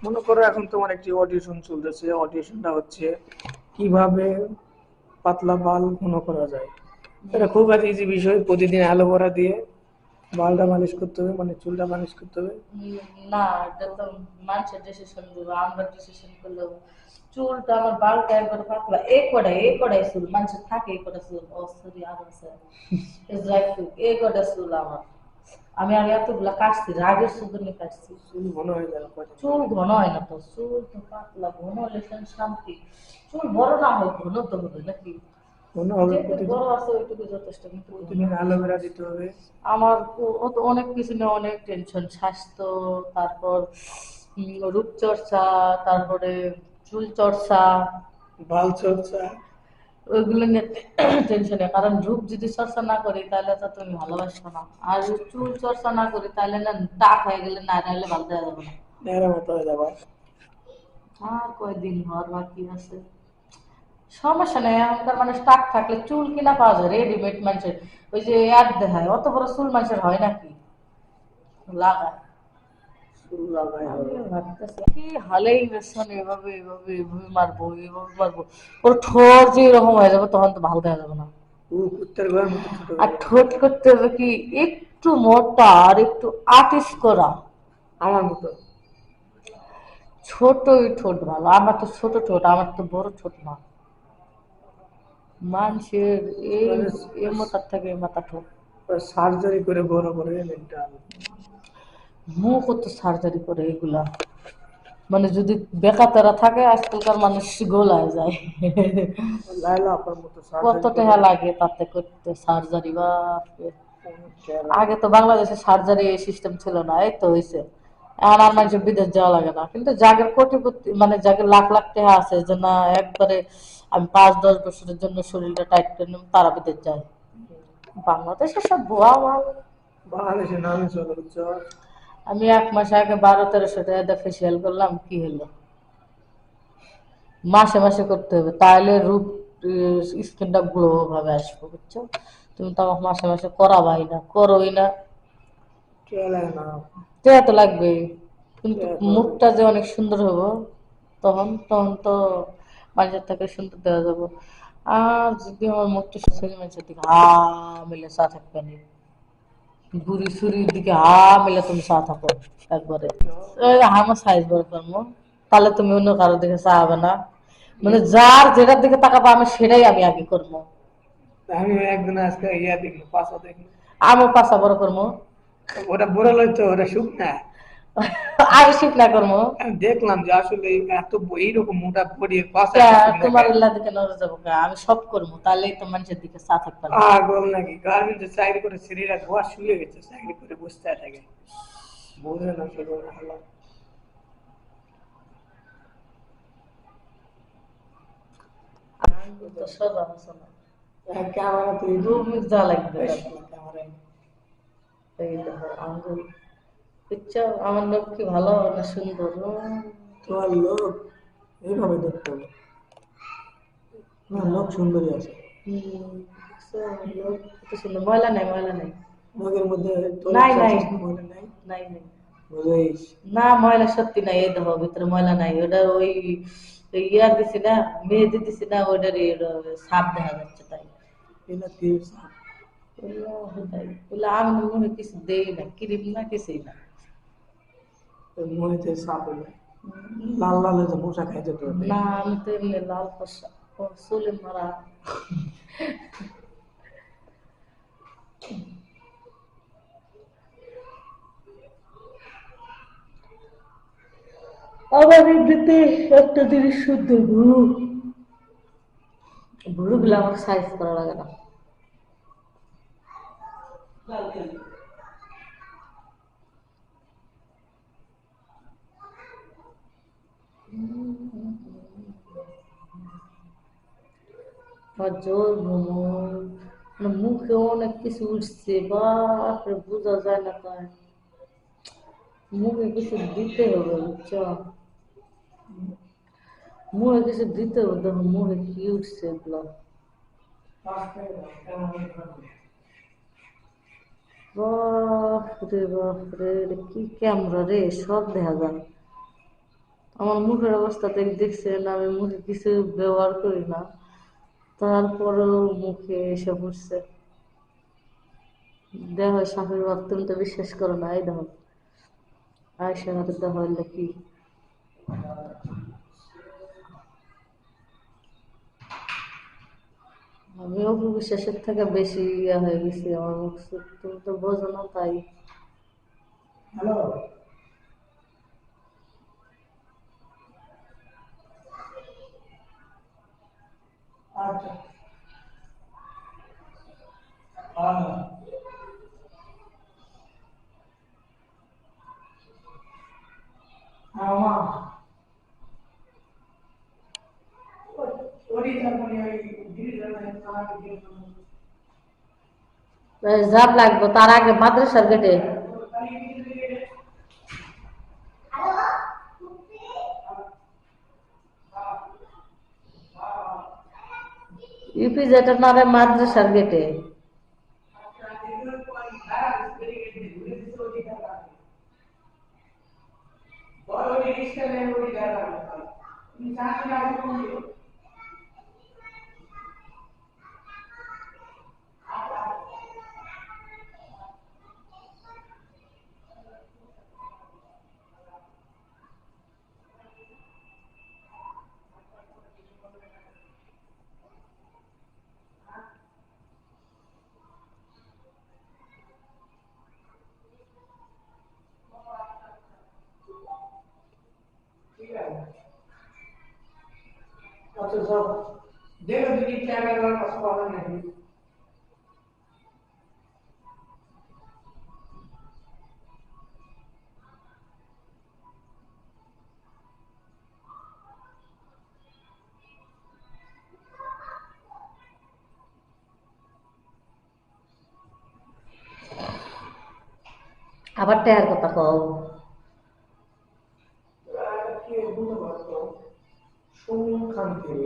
মনে করো এখন তোমার একটি অডিশন চলতেছে, অডিশনটা হচ্ছে কিভাবে পাতলা বাল ঘন করা যায়। এটা খুব একটা ইজি বিষয়, প্রতিদিন অ্যালোভেরা দিয়ে বালটা মালিশ করতে হবে, মানে চুলটা মালিশ করতে হবে। না, এটা তো মানুষের ডিসিশন দেবো, আমরা ডিসিশন করলেও চুলটা আমার বালটা একবার পাতলা, এই কটাই চুল মানুষের থাকে, এই কটা চুল, ও সরি আর আছে এই কটা চুল আমার। আমি আর এতগুলা কাটছি, রাগের শুধু কাটছি। চুল ঘন হয়ে যাবে কদিন চুল পরে। ঘন হয় না তো, চুল তো পাতলা, ঘন হলে শান্তি। চুল বড় না হয় ঘন তো হবে নাকি? ঘন হবে যেটুকু প্রতিদিন, বড় আছে ওইটুকু যথেষ্ট, কিন্তু ঘন প্রতিদিন বেশি অ্যালোভেরা বেশি। দিতে হবে। আমার তো অনেক কিছু নিয়ে অনেক টেনশন, স্বাস্থ্য, তারপর রূপচর্চা, তারপরে চুল চর্চা, বাল চর্চা। ওইগুলো নিয়ে টেনশনে। কারণ রূপ যদি চর্চা না করি তাহলে তো তুমি ভালোবাসবে না, আর চুল চর্চা না করি তাহলে না টাক হয়ে গেলে না হলে ভালো দেওয়া যাবে না। নেড়া মতো হয়ে যাবা। আর কয়দিন ঘর বাকি আছে, সমস্যা নেই। এখনকার মানুষ টাক থাকলে চুল কিনা পাওয়া যায় রেডিমেড মানুষের, ওই যে অ্যাড দেখায়, অত বড় চুল মানুষের হয় নাকি লাগায়। চুল লাগাই হবে। আমিও ভাবতেছি কি হালেই বেসন এভাবে এভাবে এভাবে মারবো, এভাবে মারবো, ওর ঠোঁট যে এরকম হয়ে যাবে তখন তো ভালো দেওয়া যাবে না। কুত্তার ঘরের মতো ছোট আর হয়ে যাবে। ঠোঁট করতে হবে কি একটু মোটা আর একটু আর্টিস্ট করা। আমার মতো। ছোটই ঠোঁট ভালো, আমার তো ছোট ঠোঁট, আমার তো বড় ঠোঁট না। মানুষের এই মানে এ মাথার থেকে এ মাথা ঠোঁট। সার্জারি করে বড় করে মেন্টাল। মুখও তো সার্জারি করে এগুলা, মানে যদি বেকাতেরা থাকে আজকালকার মানুষ গোলায় যায়। লাইলা আপার মতো কত সার্জারি করে। টাকা লাগে তাতে করতে সার্জারি, বাপরে। অনেক টাকা লাগে। আগে তো বাংলাদেশে সার্জারি সিস্টেম ছিল না, এই তো হয়েছে। এখন আর মানুষের বিদেশ যাওয়া লাগে না, কিন্তু যাদের কোটিপতি মানে যাদের লাখ লাখ টাকা আছে যে না একবারে আমি 5-10 বছরের জন্য শরীরটা টাইট করে নিব, তারা বিদেশ যায়। বাংলাদেশে সব ভুয়া মাল। বাংলাদেশের নামই চলে বুঝছো। আমি 1 মাস আগে 1200-1300 টাকা ফেসিয়াল করলাম, কি হলো? মাসে মাসে করতে হবে, তাহলে রূপ স্কিনটা গ্লো ভাবে আসবে, বুঝছো? তুমি তো আমাকে মাসে মাসে করাবাই না, করোই না। টাকা লাগে না। টাকা তো লাগবেই, কিন্তু টাকা খরচ। মুখটা যে অনেক সুন্দর হবো, তখন তখন তো মানুষের থেকে সুন্দর দেওয়া যাবো। আর যদি আমার মুখটা সুন্দর, মানুষের দিকে হা মিলে চা থাকবে না, বুড়ি সুড়ির দিকে হা মিলে তুমি চা থাকো একবারে। ওই আমার সাইজ বড় করবো, তাহলে তুমি অন্য কারোর দিকে চা হবে না। মানে যার যেটার দিকে তাকাবো আমি সেটাই আমি আগে করবো। আমি একদিন আজকে ইয়া দেখলো, পাঁচা দেখলো। আমার পাশা বড় করবো, ওটা বুড়ো লাগতো, ওটা শুকনা। আগে শুকনা করবো। আমি দেখলাম যে আসলে এত এইরকম মোটা বড়ি পাঁচা এত শুকনা তোমার খায়। উল্লা দিকে নজর যাবো কে? আমি সব করবো, তাহলেই তো মানুষের দিকে চা থাকবে না। পাগল নাকি, গার্মেন্টে চাকরি করে শরীরটা ধোয়া শুয়ে গেছে, চাকরি করে বসতে থাকে। বোঝে না শুধু হালা। আঙ্গুল তো সোজা হচ্ছে না, ক্যামেরা তুই দু মিনিট যা লাগবে তাতে। ক্যামেরায়। এই দেখো আঙ্গুল, বুঝছো আমার লোক কি ভালো না সুন্দর? তোমার লোক এইভাবে দেখতে হবে। তোমার লোক সুন্দরী আছে। দেখছো আমার লোক কত সুন্দর, ময়লা নাই ময়লা নাই। লোকের মধ্যে তোর নাই নাই চাচ্ছিস না মনে নাই। নাই নাই। বুঝেছিস। না ময়লা সত্যি নাই, এই দেখো ভিতরে ময়লা নাই, ওটা ওই ওই ইয়া দিছি না, মেহেদি দিছি না, ওটার সাপ দেখা যাচ্ছে তাই। এটা তীর সাপ। তাই বলে আমি মনে কিছু দেই না, ক্রিম না কিছুই না। মনেতে সাপ হলো। লাল লাল হয়েছে, মশা খাইছে তো ওতে। না আমি তো এমনি লাল ফসা, ও চুলে মারা। আবার এমনিতে একটা জিনিস সুন্দর, ভুরু, ভুরু গুলো আমার সাইজ করা লাগে না। আমার জোর ভ্রমণ, মানে মুখে অনেক কিছু উঠছে, বাপরে বোঝা যায় না তাই। মুখে কিছু দিতে হবে, বুঝছো? মুখে কিছু দিতে হবে, দেখো মুখে কি উঠছে এগুলো, বাপরে বাপরে, এটা কি ক্যামেরা রে, সব দেখা যায়। আমার মুখের অবস্থা তো দেখছেন, আমি মুখে কিছু ব্যবহার করি না, তারপরেও মুখে এসে পড়ছে। দেখো শাশুড়ি বাপ, তুমি তো বিশ্বাস করো না, এই দেখো আয়সা হাতে দেখো এগুলো কি। আমি অপু বিশ্বাসের থেকে বেশি ইয়া হয়ে গেছি, আমার মুখ চোখ, তুমি তো বোঝো না তাই। হ্যালো, আচ্ছা, হ্যাঁ, আমার ওই তারপরে ওই ডিজিটাল জাপ লাগবো তার আগে মাদ্রাসার গেটে। ইউপি যেটা না রে, মাদ্রাসার গেটে। আচ্ছা সব দেখো যদি ক্যামেরার কাছে পাবেন নাকি। আবার টেহার কথা কও। কি বলতে পারতো সুখান্তি